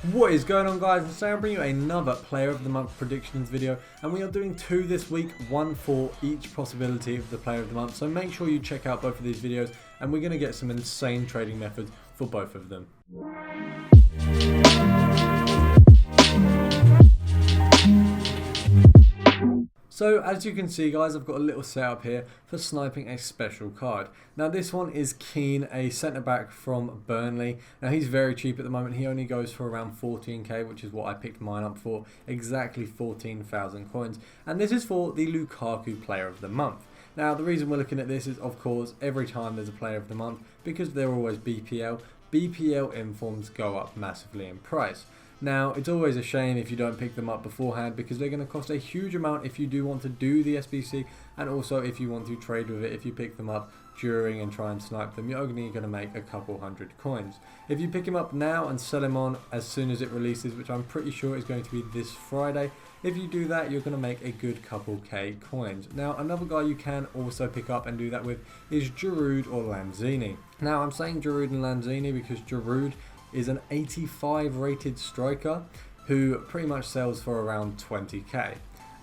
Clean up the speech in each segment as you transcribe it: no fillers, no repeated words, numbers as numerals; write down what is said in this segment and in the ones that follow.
What is going on, guys? Today I'm bringing you another Player of the Month predictions video, and we are doing two this week, one for each possibility of the Player of the Month. So make sure you check out both of these videos, and we're going to get some insane trading methods for both of them. So as you can see, guys, I've got a little setup here for sniping a special card. Now this one is Keane, a centre back from Burnley. Now he's very cheap at the moment. He only goes for around 14k, which is what I picked mine up for, exactly 14,000 coins. And this is for the Lukaku Player of the Month. Now the reason we're looking at this is, of course, every time there's a Player of the Month, because they're always BPL informs go up massively in price. Now, it's always a shame if you don't pick them up beforehand, because they're going to cost a huge amount if you do want to do the SBC, and also if you want to trade with it. If you pick them up during and try and snipe them, you're only going to make a couple hundred coins. If you pick him up now and sell him on as soon as it releases, which I'm pretty sure is going to be this Friday, if you do that, you're going to make a good couple K coins. Now, another guy you can also pick up and do that with is Giroud or Lanzini. Now, I'm saying Giroud and Lanzini because Giroud is an 85 rated striker who pretty much sells for around 20k,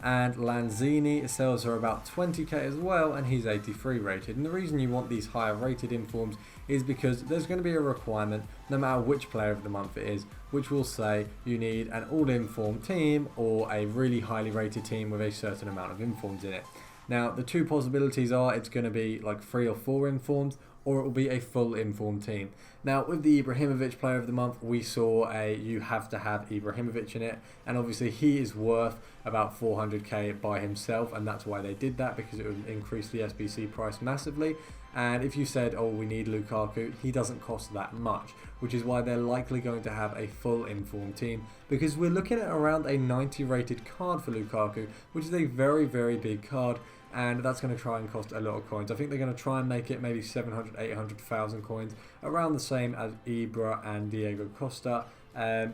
and Lanzini sells for about 20k as well, and he's 83 rated. And the reason you want these higher rated informs is because there's going to be a requirement, no matter which Player of the Month it is, which will say you need an all inform team or a really highly rated team with a certain amount of informs in it. Now the two possibilities are it's going to be like 3 or 4 informs, or it will be a full informed team. Now with the Ibrahimovic Player of the Month, we saw you have to have Ibrahimovic in it, and obviously he is worth about 400k by himself, and that's why they did that, because it would increase the SBC price massively. And if you said, oh, we need Lukaku, he doesn't cost that much, which is why they're likely going to have a full informed team, because we're looking at around a 90 rated card for Lukaku, which is a very, very big card. And that's going to try and cost a lot of coins. I think they're going to try and make it maybe 700, 800,000 coins, around the same as Ibra and Diego Costa,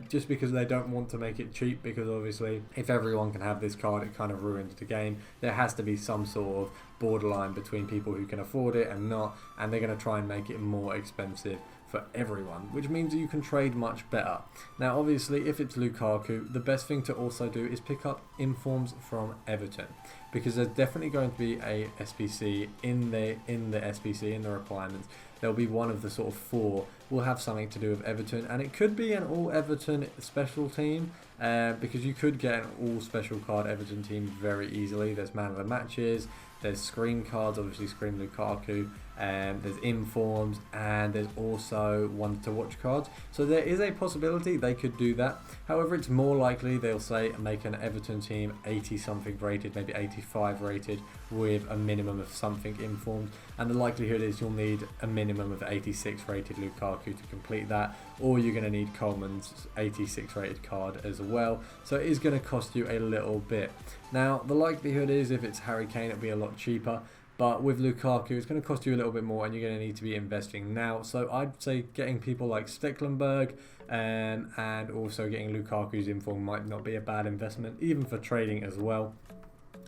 just because they don't want to make it cheap, because obviously if everyone can have this card, it kind of ruins the game. There has to be some sort of borderline between people who can afford it and not, and they're going to try and make it more expensive for everyone, which means you can trade much better. Now obviously if it's Lukaku, the best thing to also do is pick up informs from Everton, because there's definitely going to be a SBC in the SBC, in the requirements. There'll be one of the sort of 4 will have something to do with Everton, and it could be an all Everton special team, because you could get an all special card Everton team very easily. There's man of the matches, there's screen cards, obviously screen Lukaku, there's informs, and there's also one to watch cards. So there is a possibility they could do that. However, it's more likely they'll say make an Everton team 80 something rated, maybe 85 rated, with a minimum of something informed, and the likelihood is you'll need a minimum of 86 rated Lukaku to complete that, or you're going to need Coleman's 86 rated card as well. So it is going to cost you a little bit. Now the likelihood is if it's Harry Kane, it'll be a lot cheaper. But with Lukaku, it's going to cost you a little bit more, and you're going to need to be investing now. So I'd say getting people like Stecklenburg and also getting Lukaku's inform might not be a bad investment, even for trading as well.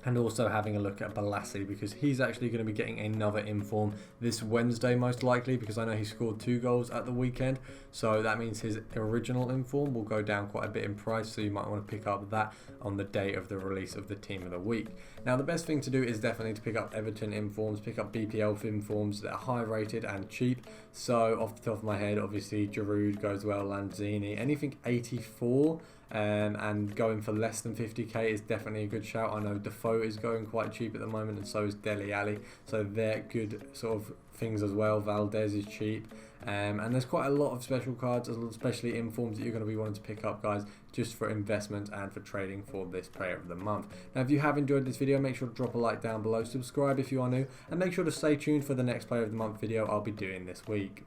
And also having a look at Balassi, because he's actually going to be getting another inform this Wednesday most likely, because I know he scored 2 goals at the weekend. So that means his original inform will go down quite a bit in price, so you might want to pick up that on the day of the release of the team of the week. Now the best thing to do is definitely to pick up Everton informs, pick up BPL informs that are high rated and cheap. So off the top of my head, obviously Giroud goes well, Lanzini, anything 84. And going for less than 50k is definitely a good shout. I know Defoe is going quite cheap at the moment, and so is Dele Alli, so they're good sort of things as well. Valdez is cheap, and there's quite a lot of special cards, especially informs, that you're going to be wanting to pick up, guys, just for investment and for trading for this Player of the Month. Now if you have enjoyed this video, make sure to drop a like down below, subscribe if you are new, and make sure to stay tuned for the next Player of the Month video I'll be doing this week.